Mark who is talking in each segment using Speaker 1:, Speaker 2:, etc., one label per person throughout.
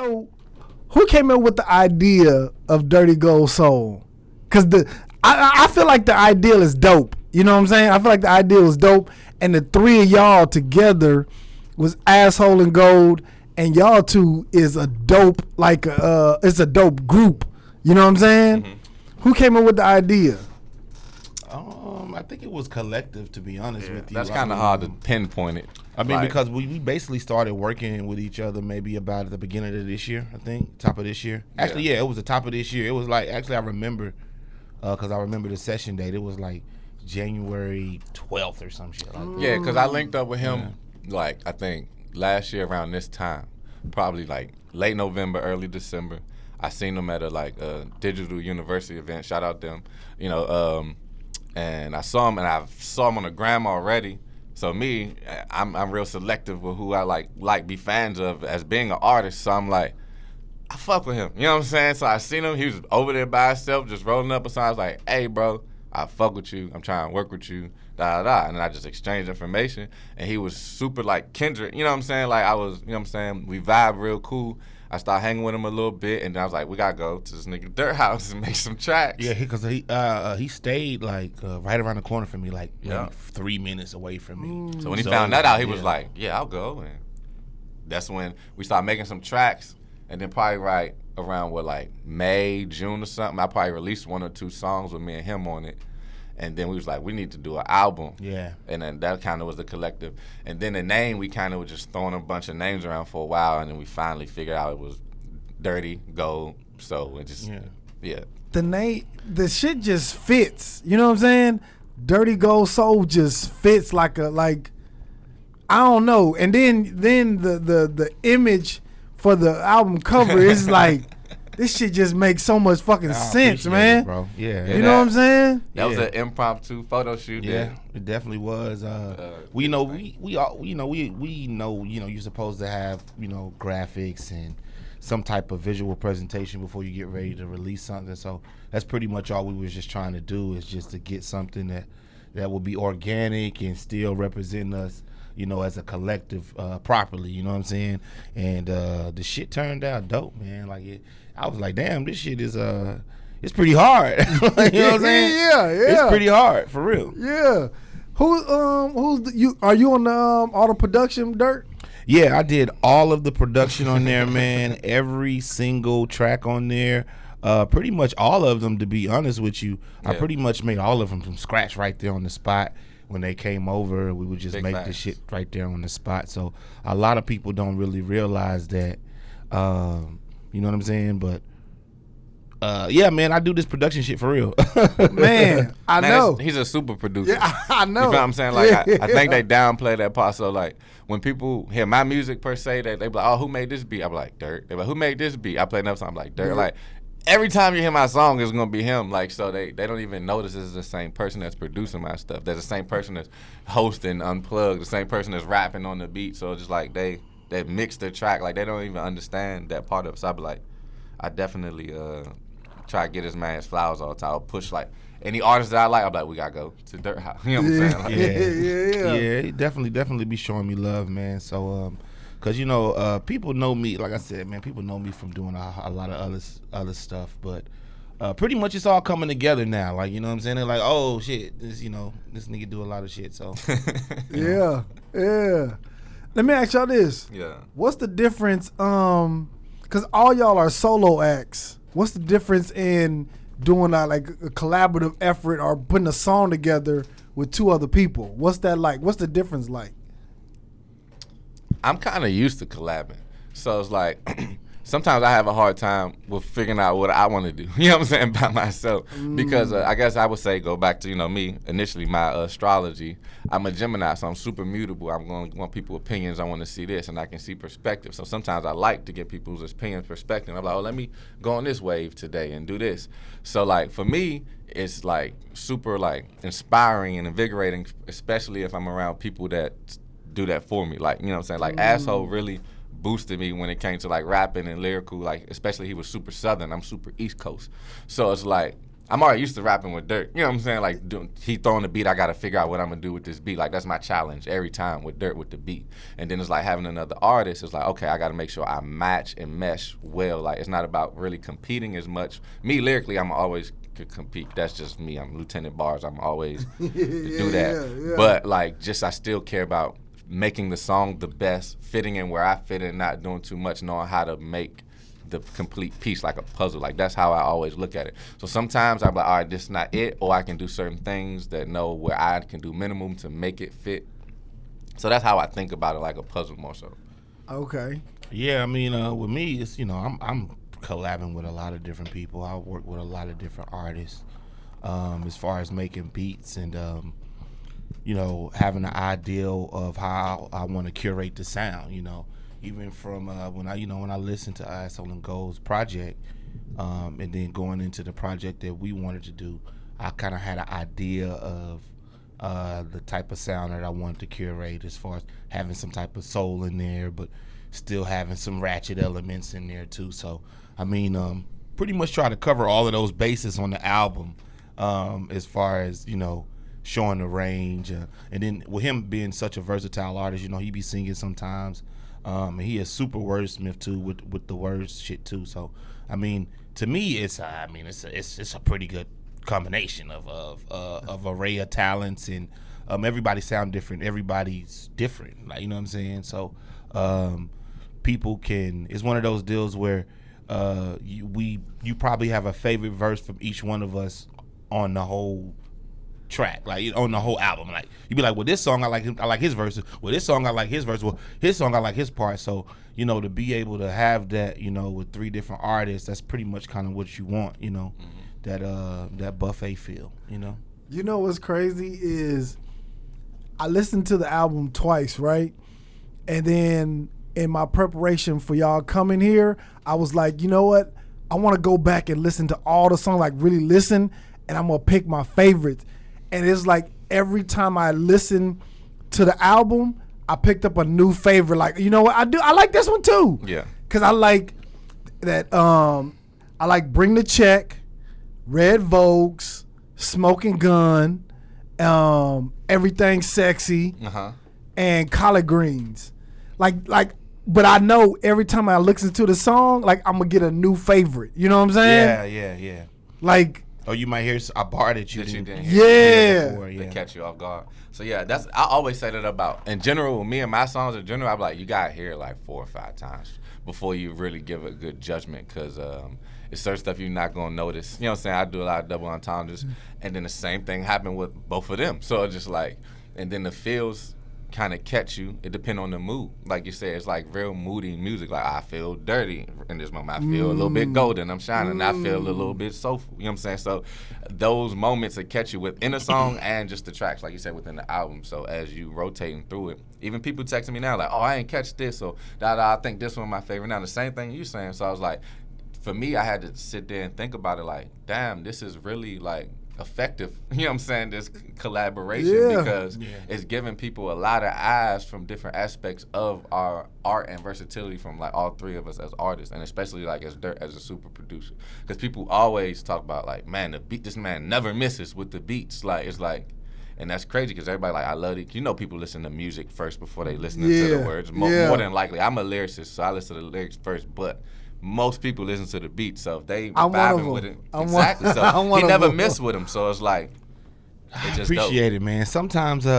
Speaker 1: So, who came up with the idea of Dirty Gold Soul? Because I feel like the ideal is dope. You know what I'm saying? I feel like the ideal is dope, and the three of y'all together was Asshole and Gold, and y'all two is a dope, like it's a dope group. You know what I'm saying? Mm-hmm. Who came up with the idea?
Speaker 2: I think it was collective, to be honest with you.
Speaker 3: That's kind of hard to pinpoint it.
Speaker 2: I mean, because we basically started working with each other maybe about at the beginning of this year, I think, top of this year. Actually, it was the top of this year. It was like, actually, I remember, because I remember the session date. It was like January 12th or some shit like that.
Speaker 3: Yeah, because I linked up with him, like, I think last year around this time, probably like late November, early December. I seen him at a digital university event. Shout out them, and I saw him on the gram already. So me, I'm real selective with who I like be fans of as being an artist. So I'm like, I fuck with him. You know what I'm saying? So I seen him. He was over there by himself, just rolling up a sign. I was like, hey, bro, I fuck with you. I'm trying to work with you. Da da da. And then I just exchanged information. And he was super like kindred. You know what I'm saying? Like I was, you know what I'm saying? We vibe real cool. I started hanging with him a little bit, and then I was like, we gotta go to this nigga Dirt House and make some tracks.
Speaker 2: Yeah, because he stayed like right around the corner from me, like 3 minutes away from me.
Speaker 3: So when he found that out, he was like, yeah, I'll go. And that's when we started making some tracks, and then probably right around May, June or something, I probably released 1 or 2 songs with me and him on it. And then we was like, we need to do an album.
Speaker 2: Yeah.
Speaker 3: And then that kind of was the collective. And then the name, we kind of were just throwing a bunch of names around for a while, and then we finally figured out it was Dirty Gold. So it just,
Speaker 1: The name, the shit just fits. You know what I'm saying? Dirty Gold Soul just fits I don't know. And then the image for the album cover is like, this shit just makes so much fucking sense, man.
Speaker 2: It, bro. Yeah.
Speaker 1: You know what I'm saying?
Speaker 3: That was an impromptu photo shoot.
Speaker 2: Yeah, it definitely was. We know you're supposed to have, graphics and some type of visual presentation before you get ready to release something. So that's pretty much all we was just trying to do, is just to get something that will be organic and still represent us, as a collective properly, you know what I'm saying? And the shit turned out dope, man. I was like, damn, this shit is it's pretty hard. You know what I'm saying?
Speaker 1: Yeah.
Speaker 2: It's pretty hard, for real.
Speaker 1: Yeah. Are you on all the production, Dirt?
Speaker 2: Yeah, I did all of the production on there, man. Every single track on there. Pretty much all of them, to be honest with you. Yeah. I pretty much made all of them from scratch right there on the spot. When they came over, we would just make the shit right there on the spot. So a lot of people don't really realize that. You know what I'm saying? But yeah, man, I do this production shit for real.
Speaker 1: Man, I know.
Speaker 3: He's a super producer.
Speaker 1: Yeah, I know.
Speaker 3: You know what I'm saying? I think they downplay that part. So when people hear my music per se, they be like, oh, who made this beat? I'm like, Dirt. They be like, who made this beat? I play another song. I'm like, Dirt. Every time you hear my song, it's gonna be him. So they don't even notice it's the same person that's producing my stuff. They're the same person that's hosting Unplugged, the same person that's rapping on the beat. So it's just they mix the track. They don't even understand that part of it. So I be like, I definitely try to get his man's flowers all the time. I'll push any artist that I like, I'm like, we gotta go to Dirt House. You know what I'm saying?
Speaker 2: Yeah, he definitely be showing me love, man. So because people know me, like I said, man, people know me from doing a lot of other stuff, but pretty much it's all coming together now. You know what I'm saying? They're like, oh shit, this nigga do a lot of shit. So
Speaker 1: yeah. Let me ask y'all this.
Speaker 3: Yeah.
Speaker 1: What's the difference? Because all y'all are solo acts. What's the difference in doing a collaborative effort or putting a song together with 2 other people? What's that like? What's the difference like?
Speaker 3: I'm kind of used to collabing. So it's sometimes I have a hard time with figuring out what I want to do. You know what I'm saying? By myself. Because I guess I would say, go back to, me, initially my astrology. I'm a Gemini, so I'm super mutable. I'm going to want people's opinions. I want to see this, and I can see perspective. So sometimes I like to get people's opinions, perspective. I'm like, oh, let me go on this wave today and do this. So, for me, it's, super, inspiring and invigorating, especially if I'm around people that do that for me. You know what I'm saying? Asshole really boosted me when it came to rapping and lyrical, especially he was super Southern, I'm super East Coast. So it's I'm already used to rapping with Dirt. You know what I'm saying? Like, he throwing the beat, I got to figure out what I'm going to do with this beat. Like, that's my challenge every time with Dirt with the beat. And then it's like having another artist. It's like, okay, I got to make sure I match and mesh well. Like, it's not about really competing as much. Me, lyrically, I'm always compete. That's just me. I'm Lieutenant Bars. I'm always do that.
Speaker 1: Yeah.
Speaker 3: But, like, just I still care about making the song the best, fitting in where I fit in, not doing too much, knowing how to make the complete piece like a puzzle. Like, that's how I always look at it. So sometimes I'm like, all right, this is not it, or I can do certain things that know where I can do minimum to make it fit. So that's how I think about it, like a puzzle more so.
Speaker 1: Okay.
Speaker 2: Yeah, I mean, with me, it's, you know, I'm collabing with a lot of different people. I work with a lot of different artists as far as making beats and, you know, having an ideal of how I want to curate the sound, you know. Even from when I listened to Eyes on Gold's project, and then going into the project that we wanted to do, I kind of had an idea of the type of sound that I wanted to curate, as far as having some type of soul in there, but still having some ratchet elements in there too. So, I mean, pretty much try to cover all of those bases on the album, as far as, you know, showing the range, and then with him being such a versatile artist, you know, he be singing sometimes. And he is super wordsmith too with the words shit too. So, I mean, to me, it's a pretty good combination of array of talents, and everybody sound different. Everybody's different, like, you know what I'm saying. So, people can. It's one of those deals where you probably have a favorite verse from each one of us on the whole track, like on the whole album. Like, you'd be like, well, this song I like his verses. Well, this song I like his verse. Well, his song I like his part. So, you know, to be able to have that, you know, with 3 different artists, that's pretty much kind of what you want, you know, that buffet feel, you know.
Speaker 1: You know what's crazy is I listened to the album twice, right? And then in my preparation for y'all coming here, I was like, you know what? I want to go back and listen to all the songs, like really listen, and I'm going to pick my favorites. And it's like every time I listen to the album, I picked up a new favorite. Like, you know what? I like this one too.
Speaker 3: Yeah.
Speaker 1: Cause I like that. I like Bring the Check, Red Vogues, Smoking Gun, Everything Sexy, and Collard Greens. But I know every time I listen to the song, like, I'm gonna get a new favorite. You know what I'm saying?
Speaker 2: Yeah.
Speaker 1: Like.
Speaker 2: Oh, you might hear a bar that you didn't
Speaker 1: hear
Speaker 2: before,
Speaker 3: to catch you off guard. So yeah, I always say that about, in general, with me and my songs in general, I'm like, you gotta hear it like 4 or 5 times before you really give a good judgment, because it's certain stuff you're not gonna notice. You know what I'm saying? I do a lot of double entendres, and then the same thing happened with both of them. So it's just like, and then the feels kind of catch you. It depends on the mood. Like you said, it's like real moody music. Like, I feel dirty in this moment. I feel a little bit golden. I'm shining. I feel a little bit soulful. You know what I'm saying? So those moments that catch you within a song and just the tracks, like you said, within the album. So as you rotating through it, even people texting me now like, oh, I ain't catch this, or I think this one my favorite. Now the same thing you saying. So I was like, for me, I had to sit there and think about it. Like, damn, this is really like effective, you know what I'm saying, this collaboration, because it's giving people a lot of eyes from different aspects of our art and versatility from like all 3 of us as artists, and especially like as Dirt as a super producer, because people always talk about like, man, the beat, this man never misses with the beats. Like, it's like, and that's crazy because everybody like, I love it. You know, people listen to music first before they listen to the words. More than likely, I'm a lyricist, so I listen to the lyrics first, but most people listen to the beat, so if they vibing with it, exactly. So he never missed with them. So it's like, it's just
Speaker 2: appreciate
Speaker 3: dope.
Speaker 2: It, man. Sometimes, you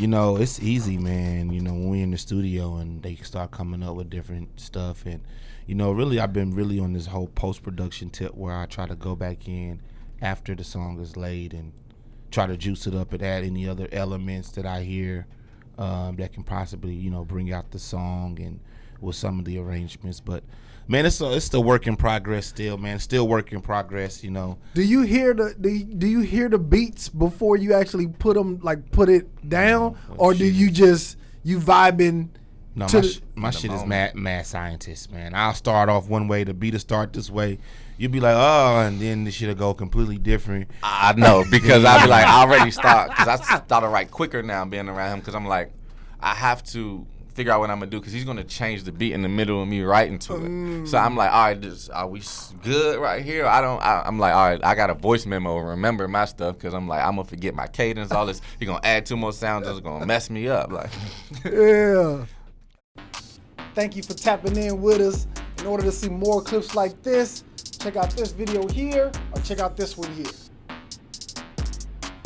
Speaker 2: know, it's easy, man. You know, when we in the studio and they start coming up with different stuff, and you know, really, I've been really on this whole post production tip where I try to go back in after the song is laid and try to juice it up and add any other elements that I hear that can possibly, you know, bring out the song and with some of the arrangements. But man, it's the work in progress still, man. Still work in progress, you know.
Speaker 1: Do you hear the beats before you actually put it down, or do you just vibing?
Speaker 2: No, my shit is mad scientist, man. I'll start off one way, the beat will start this way. You'll be like, oh, and then the shit'll go completely different.
Speaker 3: I know, because I'll be like, I already start, because I started right quicker now being around him, because I'm like, I have to figure out what I'm gonna do because he's gonna change the beat in the middle of me writing to it. So I'm like, all right, are we good right here? I'm like, all right, I got a voice memo. Remember my stuff because I'm like, I'm gonna forget my cadence, all this. You're gonna add 2 more sounds, it's gonna mess me up. Like,
Speaker 1: yeah. Thank you for tapping in with us. In order to see more clips like this, check out this video here or check out this one here.